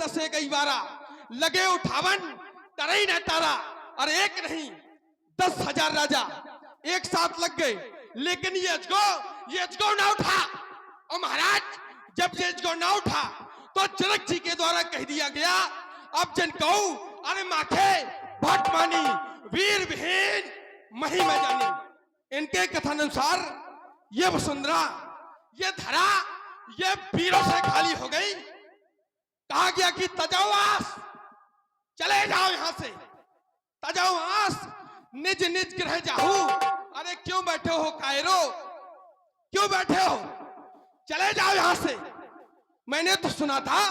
10 गई 12, लगे 58 करे न तारा। अरे एक नहीं 10,000 राजा एक साथ लग गए, लेकिन ये अजगो ना उठा। और महाराज जब ये अजगो ना उठा तो जनक जी के द्वारा कह दिया गया, अब जन कहूं अरे माथे भट मानी वीर विहीन महिमा जानी। इनके कथन अनुसार ये वसुंधरा, ये धरा, ये वीरों से खाली हो गई। कहा गया कि तजावास, चले जाओ यहां से, तजावास, निज निज गृह जाहू। अरे क्यों बैठे हो कायरो, क्यों बैठे हो, चले जाओ यहां से। मैंने तो सुना था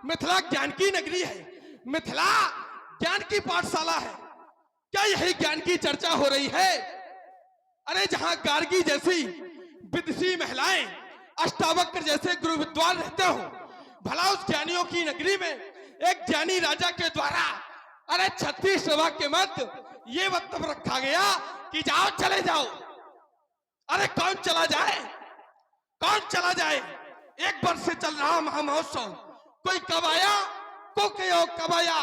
मिथिला ज्ञान की नगरी है, मिथिला ज्ञान की पाठशाला है। क्या यही ज्ञान की चर्चा हो रही है? अरे जहां गार्गी जैसी विदुषी महिलाएं, अष्टावक्र जैसे गुरु विद्वान रहते हो, भला उस ज्ञानियों की नगरी में एक ज्ञानी राजा के द्वारा अरे 36 सभा के मध्य ये वक्तव्य रखा गया कि जाओ, चले जाओ। अरे कौन चला जाए, कौन चला जाए? एक वर्ष से चल रहा महामहोत्सव, कोई कब आया, कब आया।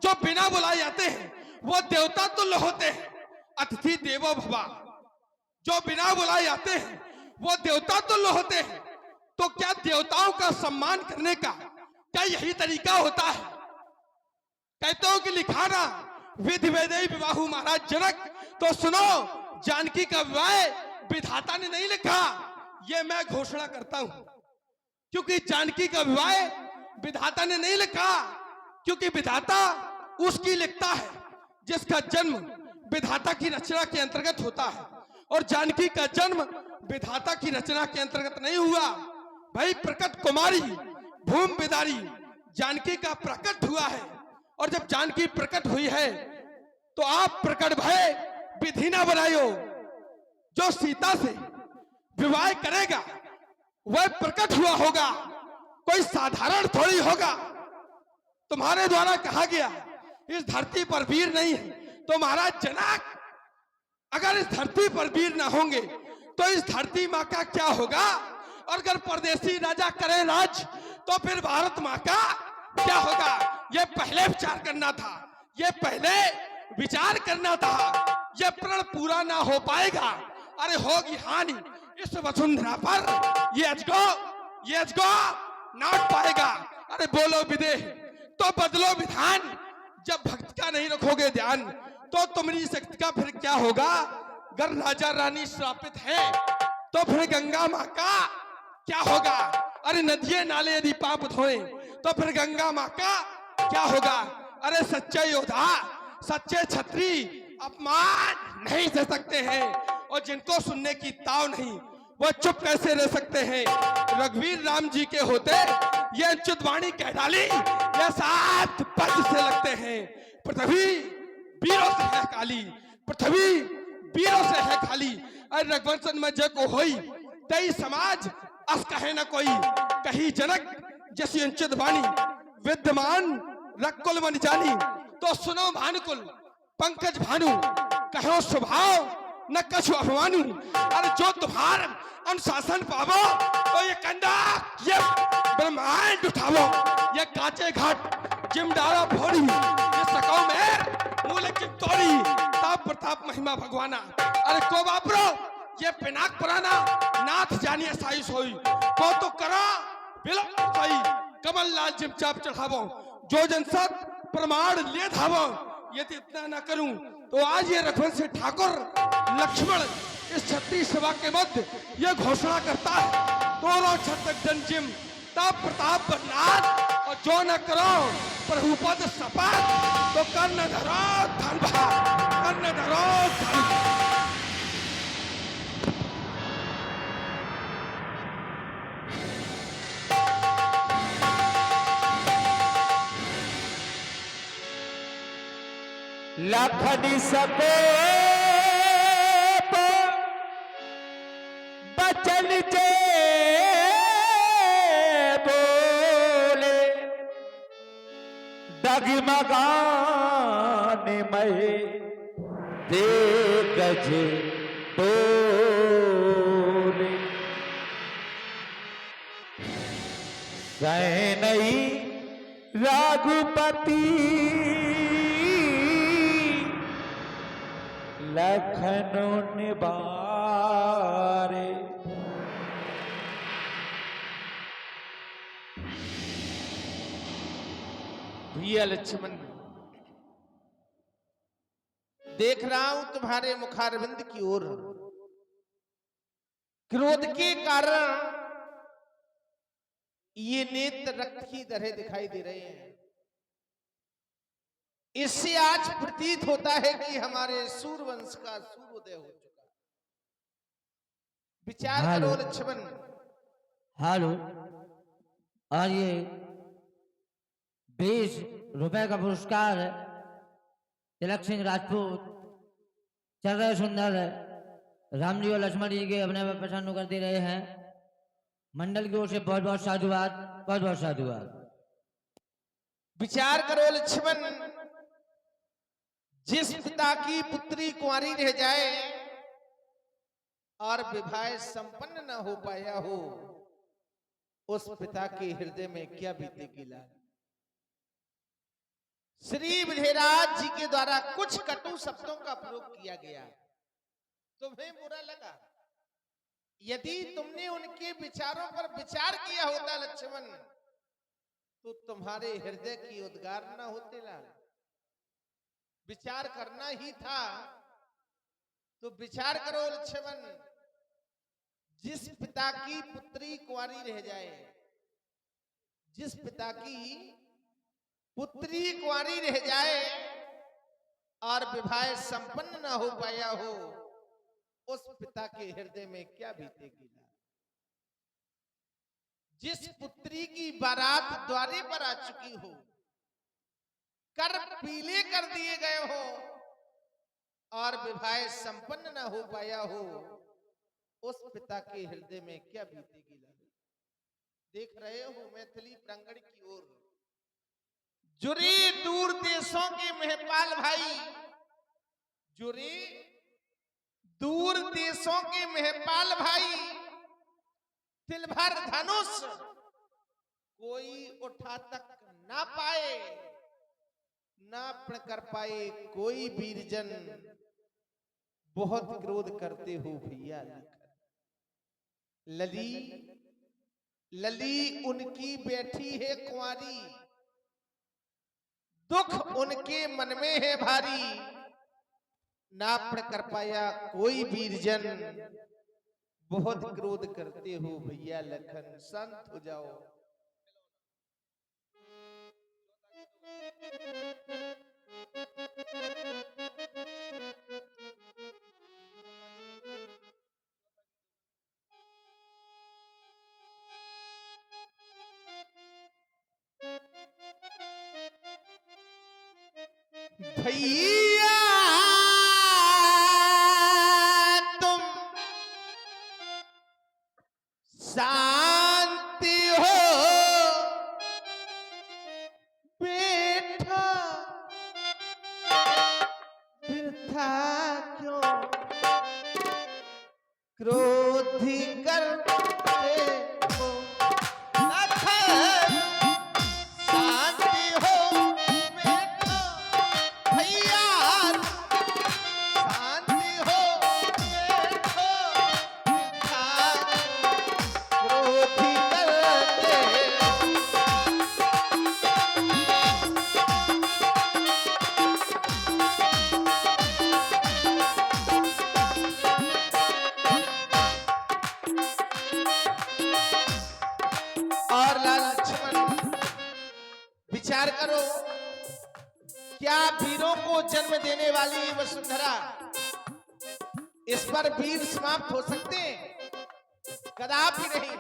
जो बिना बुलाए आते हैं वो देवता तुल्य होते हैं, अतिथि देवो भव। जो बिना बुलाए आते हैं वो देवता तुल्य होते हैं। तो क्या देवताओं का सम्मान करने का क्या यही तरीका होता है? कहते हो कि लिखा ना विधि वेदई विवाहु महाराज जनक। तो सुनो, जानकी का विवाह विधाता ने नहीं लिखा, ये मैं घोषणा करता हूं। क्योंकि जानकी का विवाह विधाता ने नहीं लिखा, क्योंकि विधाता उसकी लिखता है जिसका जन्म विधाता की रचना के अंतर्गत होता है, और जानकी का जन्म विधाता की रचना के अंतर्गत नहीं हुआ। भाई प्रकट कुमारी भूम बिदारी जानकी का प्रकट हुआ है, और जब जानकी प्रकट हुई है तो आप प्रकट भय विधि ना बनायो। जो सीता से विवाह करेगा वह प्रकट हुआ होगा, कोई साधारण थोड़ी होगा। तुम्हारे द्वारा कहा गया इस धरती पर वीर नहीं है, तो महाराज जनक अगर इस धरती पर वीर ना होंगे तो इस धरती माँ का क्या होगा? और अगर परदेसी राजा करे राज तो फिर भारत माँ का क्या होगा? ये पहले विचार करना था, ये पहले विचार करना था। ये प्रण पूरा ना हो पाएगा, अरे होगी हानि इस वसुंधरा पर। ये अजगो ना उठ पाएगा। अरे बोलो विदेह तो बदलो विधान, जब भक्त का नहीं रखोगे ध्यान तो तुम्हारी शक्ति का फिर क्या होगा? अगर राजा रानी श्रापित है तो फिर गंगा माँ का क्या होगा? अरे नदियां नाले यदि पाप धोए तो फिर गंगा माँ का क्या होगा? अरे सच्चे योद्धा, सच्चे छत्री अपमान नहीं सह सकते हैं, और जिनको सुनने की ताव नहीं वो चुप कैसे रह सकते हैं? रघुवीर राम जी के होते ये अंचुत वाणी कह डाली, ये 7 पद से लगते हैं। पृथ्वी वीरों से है खाली, पृथ्वी वीरों से है खाली। अरे रघुवंशन में जग को होई तई समाज अस कहे न कोई। कही जनक जैसी अंचित वाणी विद्यमान रकुल मन जानी। तो सुनो भानुकुल पंकज भानु, कहो स्वभाव न कछु अभिमानु। अरे जो तुम्हार अनुशासन पावो तो ये कंधा ये ब्रह्मांड उठावो। ये काचे घाट जिम डारा भोरी, ये सकौ में मूल की तोड़ी। ताप प्रताप महिमा भगवाना। अरे को बापरो ये पिनाक पुराना नाथ जानिए साई सोई। को तो करा बिलो सही कमल लाल जिम चाप चढ़ावो। जो जनसत प्रमाण ले धावो। यदि इतना ना करूं तो आज ये रघुवंश ठाकुर लक्ष्मण इस 36 सभा के मध्य ये घोषणा करता है, तोरो छत्रक जंजिम तब प्रताप बरनाथ। और जो न करो प्रभुपद शपथ तो कर्ण धरो धन भा, कर्ण धरो धन। लखन सपे बचन जे बोले डगमगाने महे दे गज बोले। सैनई रघुपति लखन निबारे। भैया लक्ष्मण, देख रहा हूं तुम्हारे मुखारविंद की ओर क्रोध के कारण ये नेत्र रक्त की तरह दिखाई दे रहे हैं। इससे आज प्रतीत होता है कि हमारे सूर्यवंश का सूर्योदय हो चुका। विचार करो लक्ष्मण। हेलो, और ये 20 रुपए का पुरस्कार है। तिलक सिंह राजपूत चल रहे सुंदर है, राम जी और लक्ष्मण जी के अपने में प्रसन्न कर दे रहे हैं। मंडल की ओर से बहुत बहुत साधुवाद, बहुत बहुत साधुवाद। विचार करो लक्ष्मण, जिस पिता की पुत्री कुंवारी रह जाए और विवाह संपन्न न हो पाया हो, उस पिता के हृदय में क्या बीतेगी लाल। श्री विधेयराज जी के द्वारा कुछ कटु शब्दों का प्रयोग किया गया, तुम्हें बुरा लगा। यदि तुमने उनके विचारों पर विचार किया होता लक्ष्मण, तो तुम्हारे हृदय की उद्गार न होते लाल। विचार करना ही था तो विचार करो लक्ष्मण। जिस पिता की पुत्री कुंवारी रह जाए, जिस पिता की पुत्री कुंवारी रह जाए और विवाह संपन्न न हो पाया हो, उस पिता के हृदय में क्या बीतेगी। जिस पुत्री की बारात द्वारे पर आ चुकी हो, कर पीले कर दिए गए हो और विवाह संपन्न न हो पाया हो, उस पिता के हृदय में क्या बीतेगी। देख रहे हो मैथिली प्रांगण की ओर जुरे दूर देशों के महपाल भाई, जुरे दूर देशों के महपाल भाई, तिलभर धनुष कोई उठा तक ना पाए, ना प्रण कर पाए कोई वीरजन। बहुत क्रोध करते हो भैया। लली लली उनकी बैठी है कुंवारी, दुख उनके मन में है भारी, ना प्रण कर पाया कोई वीरजन। बहुत क्रोध करते हो भैया लखन, शांत हो जाओ। भैया तुम शांति हो, बेटा वृथा क्यों क्रोधी करते हो। शांति हो बेटा भैया, शांति हो बेटा, वृथा क्रोधी करते। और लाल लक्ष्मण विचार करो, क्या वीरों को जन्म देने वाली वसुंधरा, इस पर वीर समाप्त हो सकते हैं? कदापि नहीं।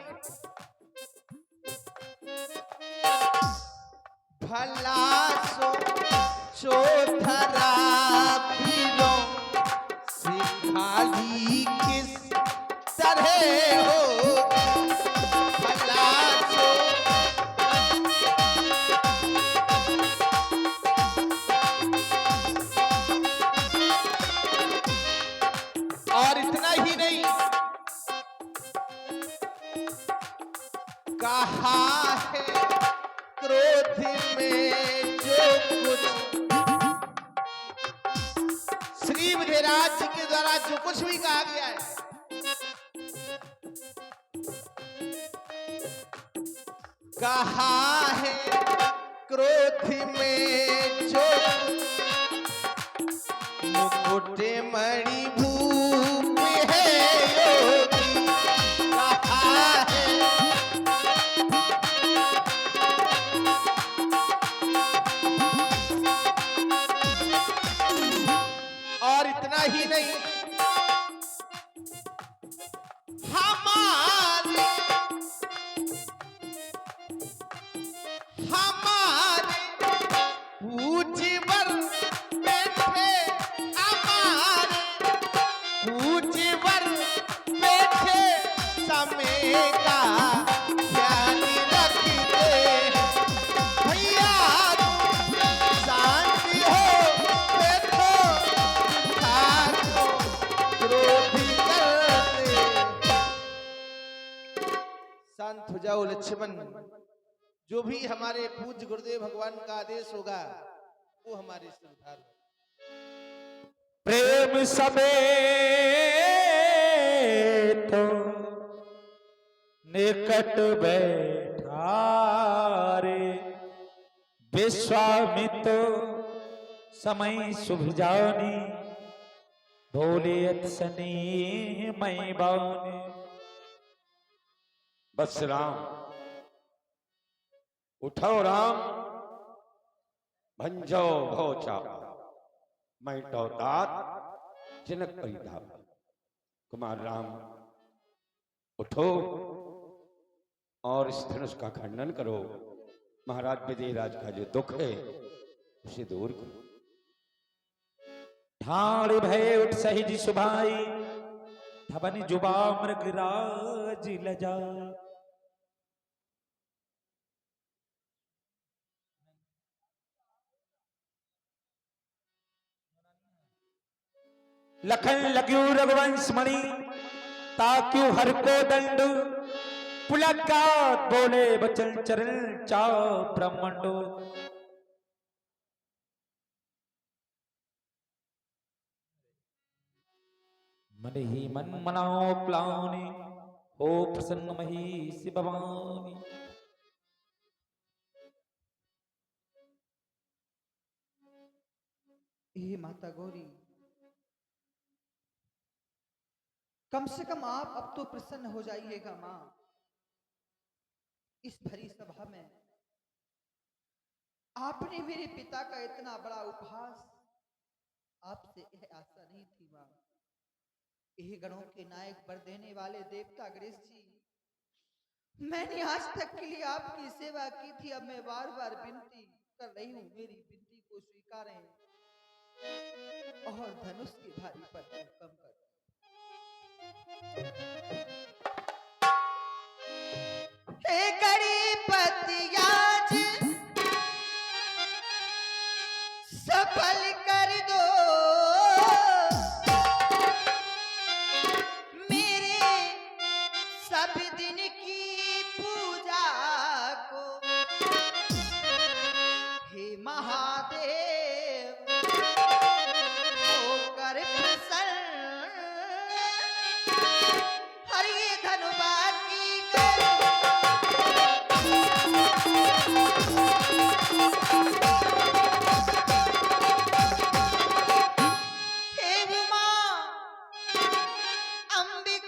भला सोचोधरा वीरों से खाली किस तरह हो। और इतना ही नहीं, कहा है क्रोध में व्यास जी के द्वारा जो कुछ भी कहा गया है, कहा है क्रोध में जो मुकुट मणि भूप है योगी, कहा है और इतना ही नहीं, हमारे हमारे पूज्यवर बैठे, हमारे पूज्यवर बैठे समय का ध्यान रखते, भैया शांति हो बैठो, ठाको क्रोधी करते। शांत हो जाओ लक्ष्मण, जो भी हमारे पूज्य गुरुदेव भगवान का आदेश होगा वो हमारे से उधार होगा। प्रेम समेत निकट बैठा रे, विश्वामित्र समय शुभ जानी, बोले अतसनी मई बानी। बस राम, उठो राम, भंजो भोचा, मैं तात जनक परिताप। कुमार राम उठो और इस धनुष का खंडन करो, महाराज विजयराज का जो दुख है उसे दूर करो। ठाड़ भय उठ सहिज सुभाई, धवन जुबा मृगराज लजा। लखन लग्यू रघुवंश मणि, ताक्यू हर को दंड, पुलकात बोले बचन चरण चा ब्रह्मंडो। मन ही मन मनाओ प्लानी, हो प्रसन्न मही भवानी। हे माता गौरी, कम से कम आप अब तो प्रसन्न हो जाइएगा मां। इस भरी सभा में आपने मेरे पिता का इतना बड़ा उपहास, आपसे यह आशा नहीं थी मां। यह गणों के नायक वर देने वाले देवता गणेश जी, मैंने आज तक के लिए आपकी सेवा की थी, अब मैं बार बार विनती कर रही हूँ, मेरी विनती को स्वीकारें और धनुष की भारी पर कम कर। हे गणपति आज सफल कर दो मेरे सब दिन की पूजा को, हे महा